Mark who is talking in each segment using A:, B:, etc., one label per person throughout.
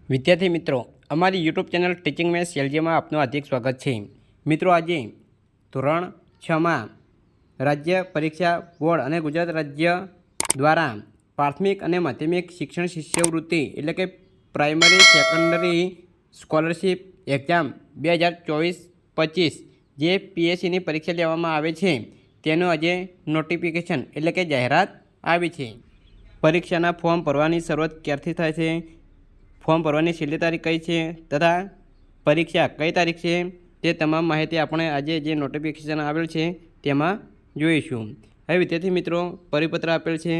A: વિદ્યાર્થી મિત્રો, અમારી યુટ્યુબ ચેનલ ટીચિંગ મેથ્સ એલજીમાં આપનું હાર્દિક સ્વાગત છે। મિત્રો, આજે ધોરણ 6માં રાજ્ય પરીક્ષા બોર્ડ અને ગુજરાત રાજ્ય દ્વારા પ્રાથમિક અને માધ્યમિક શિક્ષણ શિષ્યવૃત્તિ એટલે કે પ્રાઇમરી સેકન્ડરી સ્કોલરશિપ એક્ઝામ 2024-25 જે પીએસસીની પરીક્ષા લેવામાં આવે છે તેનું આજે નોટિફિકેશન એટલે કે જાહેરાત આવી છે। પરીક્ષાના ફોર્મ ભરવાની શરૂઆત ક્યારથી થાય છે, ફોર્મ ભરવાની છેલ્લી તારીખ કઈ છે તથા પરીક્ષા કઈ તારીખ છે તે તમામ માહિતી આપણે આજે જે નોટિફિકેશન આવેલ છે તેમાં જોઈશું। હવે વિદ્યાર્થી મિત્રો, પરિપત્ર આપેલ છે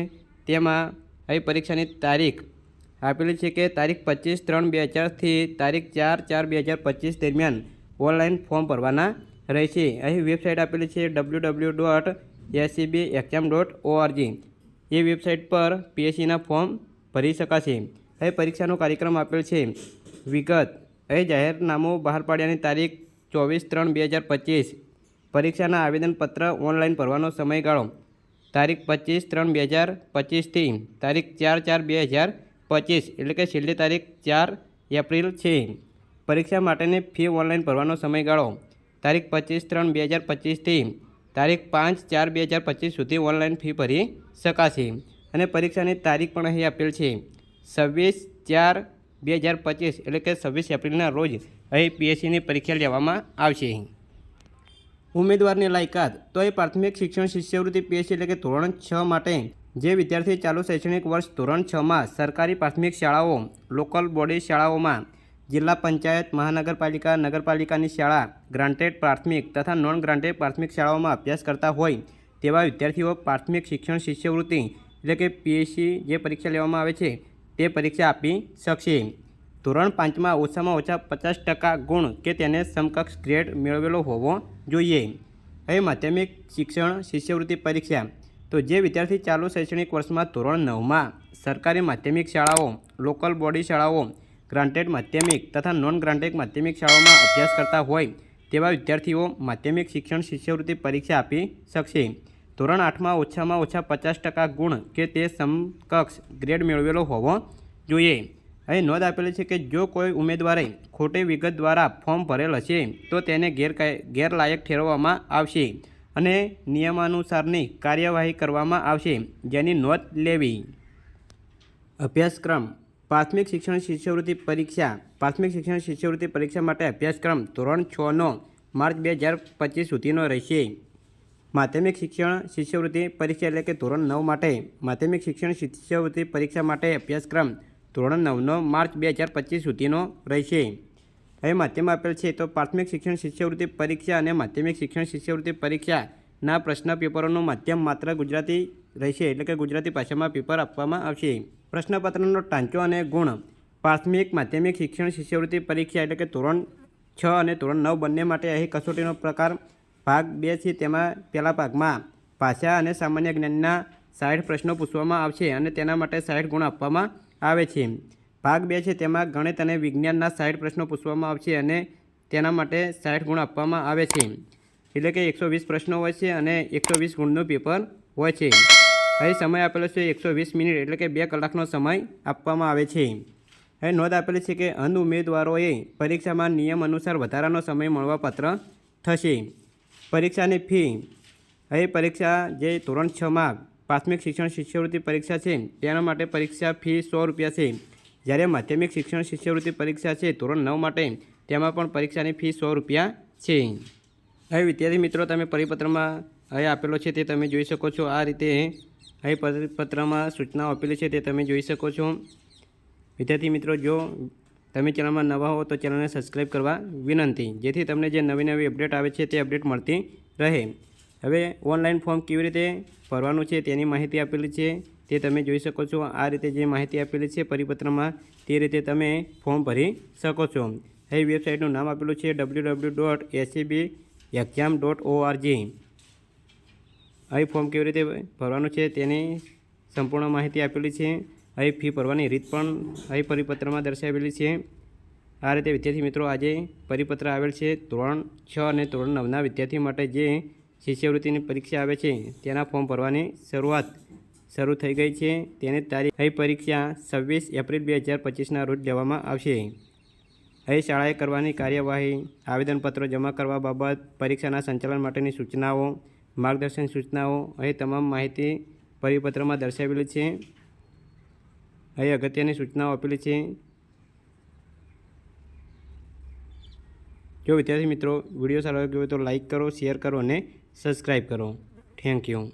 A: તેમાં હવે પરીક્ષાની તારીખ આપેલી છે કે તારીખ 25/3/2000થી તારીખ 4/4/2025 દરમિયાન ઓનલાઈન ફોર્મ ભરવાના રહેશે। અહીં વેબસાઇટ આપેલી છે www.scbexam.org। એ વેબસાઇટ પર પીએસસીના ફોર્મ ભરી શકાશે। હવે પરીક્ષાનો કાર્યક્રમ આપેલ છે વિગત। અહીં જાહેરનામું બહાર પાડ્યાની તારીખ 24/3/2025। પરીક્ષાના આવેદનપત્ર ઓનલાઈન ભરવાનો સમયગાળો તારીખ 25/3/2025થી તારીખ 4/4/2025 એટલે કે છેલ્લી તારીખ 4 એપ્રિલ છે। પરીક્ષા માટેની ફી ઓનલાઈન ભરવાનો સમયગાળો તારીખ 25/3/2025થી તારીખ 5/4/2025 સુધી ઓનલાઈન ફી ભરી શકાશે। અને પરીક્ષાની તારીખ પણ અહીં આપેલ છે 26/4/2025 એટલે કે 26 એપ્રિલના રોજ અહીં પીએસસીની પરીક્ષા લેવામાં આવશે। ઉમેદવારની લાયકાત તો એ પ્રાથમિક શિક્ષણ શિષ્યવૃત્તિ પીએસસી એટલે કે ધોરણ 6 માટે જે વિદ્યાર્થી ચાલુ શૈક્ષણિક વર્ષ ધોરણ 6માં સરકારી પ્રાથમિક શાળાઓ, લોકલ બોડી શાળાઓમાં, જિલ્લા પંચાયત, મહાનગરપાલિકા, નગરપાલિકાની શાળા, ગ્રાન્ટેડ પ્રાથમિક તથા નોન ગ્રાન્ટેડ પ્રાથમિક શાળાઓમાં અભ્યાસ કરતા હોય તેવા વિદ્યાર્થીઓ પ્રાથમિક શિક્ષણ શિષ્યવૃત્તિ એટલે કે પીએસસી જે પરીક્ષા લેવામાં આવે છે તે પરીક્ષા આપી શકશે। ધોરણ 5માં ઓછામાં ઓછા 50% ગુણ કે તેને સમકક્ષ ગ્રેડ મેળવેલો હોવો જોઈએ। હવે માધ્યમિક શિક્ષણ શિષ્યવૃત્તિ પરીક્ષા તો જે વિદ્યાર્થી ચાલુ શૈક્ષણિક વર્ષમાં ધોરણ 9માં સરકારી માધ્યમિક શાળાઓ, લોકલ બોડી શાળાઓ, ગ્રાન્ટેડ માધ્યમિક તથા નોન ગ્રાન્ટેડ માધ્યમિક શાળાઓમાં અભ્યાસ કરતા હોય તેવા વિદ્યાર્થીઓ માધ્યમિક શિક્ષણ શિષ્યવૃત્તિ પરીક્ષા આપી શકશે। ધોરણ 8માં ઓછામાં ઓછા 50% ગુણ કે તે સમકક્ષ ગ્રેડ મેળવેલો હોવો જોઈએ। અહીં નોંધ આપેલી છે કે જો કોઈ ઉમેદવારે ખોટી વિગત દ્વારા ફોર્મ ભરેલ હશે તો તેને ગેરલાયક ઠેરવવામાં આવશે અને નિયમાનુસારની કાર્યવાહી કરવામાં આવશે, જેની નોંધ લેવી। અભ્યાસક્રમ પ્રાથમિક શિક્ષણ શિષ્યવૃત્તિ પરીક્ષા પ્રાથમિક શિક્ષણ શિષ્યવૃત્તિ પરીક્ષા માટે અભ્યાસક્રમ ધોરણ 6નો માર્ચ 2025 સુધીનો રહેશે। માધ્યમિક શિક્ષણ શિષ્યવૃત્તિ પરીક્ષા એટલે કે ધોરણ 9 માટે માધ્યમિક શિક્ષણ શિષ્યવૃત્તિ પરીક્ષા માટે અભ્યાસક્રમ ધોરણ 9નો માર્ચ 2025 સુધીનો રહેશે। હવે માધ્યમ આપેલ છે તો પ્રાથમિક શિક્ષણ શિષ્યવૃત્તિ પરીક્ષા અને માધ્યમિક શિક્ષણ શિષ્યવૃત્તિ પરીક્ષાના પ્રશ્ન પેપરોનું માધ્યમ માત્ર ગુજરાતી રહેશે એટલે કે ગુજરાતી ભાષામાં પેપર આપવામાં આવશે। પ્રશ્નપત્રનો ટાંચો અને ગુણ પ્રાથમિક માધ્યમિક શિક્ષણ શિષ્યવૃત્તિ પરીક્ષા એટલે કે ધોરણ 6 અને ધોરણ 9 બંને માટે અહીં કસોટીનો પ્રકાર ભાગ 2 છે। તેમાં પહેલા ભાગમાં ભાષા અને સામાન્ય જ્ઞાનના 60 પ્રશ્નો પૂછવામાં આવશે અને તેના માટે 60 ગુણ આપવામાં આવે છે। ભાગ 2 છે તેમાં ગણિત અને વિજ્ઞાનના 60 પ્રશ્નો પૂછવામાં આવશે અને તેના માટે 60 ગુણ આપવામાં આવે છે, એટલે કે 120 પ્રશ્નો હોય છે અને 120 ગુણનું પેપર હોય છે। અહીં સમય આપેલો છે 120 મિનિટ એટલે કે 2 કલાકનો સમય આપવામાં આવે છે। હવે નોંધ આપેલી છે કે અંધ ઉમેદવારોએ પરીક્ષામાં નિયમ અનુસાર વધારાનો સમય મળવાપાત્ર થશે। પરીક્ષાની ફી અહીં પરીક્ષા જે ધોરણ 6માં પ્રાથમિક શિક્ષણ શિષ્યવૃત્તિ પરીક્ષા છે તેના માટે પરીક્ષા ફી 100 રૂપિયા છે, જ્યારે માધ્યમિક શિક્ષણ શિષ્યવૃત્તિ પરીક્ષા છે ધોરણ 9 માટે તેમાં પણ પરીક્ષાની ફી 100 રૂપિયા છે। હવે વિદ્યાર્થી મિત્રો, તમે પરિપત્રમાં અહીં આપેલો છે તે તમે જોઈ શકો છો। આ રીતે અહીં પરિપત્રમાં સૂચનાઓ આપેલી છે તે તમે જોઈ શકો છો। વિદ્યાર્થી મિત્રો, જો તમે ચેનલમાં નવા હો તો ચેનલને સબસ્ક્રાઈબ કરવા વિનંતી, જેથી તમને જે નવી નવી અપડેટ આવે છે તે અપડેટ મળતી રહે। હવે ઓનલાઈન ફોર્મ કેવી રીતે ભરવાનું છે તેની માહિતી આપેલી છે તે તમે જોઈ શકો છો। આ રીતે જે માહિતી આપેલી છે પરિપત્રમાં તે રીતે તમે ફોર્મ ભરી શકો છો। અહીં વેબસાઇટનું નામ આપેલું છે www.scbexam.org। અહીં ફોર્મ કેવી રીતે ભરવાનું છે તેની સંપૂર્ણ માહિતી આપેલી છે। અહીં ફી ભરવાની રીત પણ અહીં પરિપત્રમાં દર્શાવેલી છે। આ રીતે વિદ્યાર્થી મિત્રો, આજે પરિપત્ર આવેલ છે ધોરણ 6 અને ધોરણ 9ના વિદ્યાર્થી માટે જે શિષ્યવૃત્તિની પરીક્ષા આવે છે તેના ફોર્મ ભરવાની શરૂઆત શરૂ થઈ ગઈ છે. તેની તારીખ અહીં પરીક્ષા 26 એપ્રિલ 2025ના રોજ લેવામાં આવશે. અહીં શાળાએ કરવાની કાર્યવાહી, આવેદનપત્રો જમા કરવા બાબત, પરીક્ષાના સંચાલન માટેની સૂચનાઓ, માર્ગદર્શન સૂચનાઓ, અહીં તમામ માહિતી પરિપત્રમાં દર્શાવેલી છે. અહીં અગત્યની સૂચનાઓ આપેલી છે. જો વિદ્યાર્થી મિત્રો વિડીયો સારો લાગ્યો હોય તો લાઈક કરો, શેર કરો અને સબસ્ક્રાઈબ કરો. Thank you.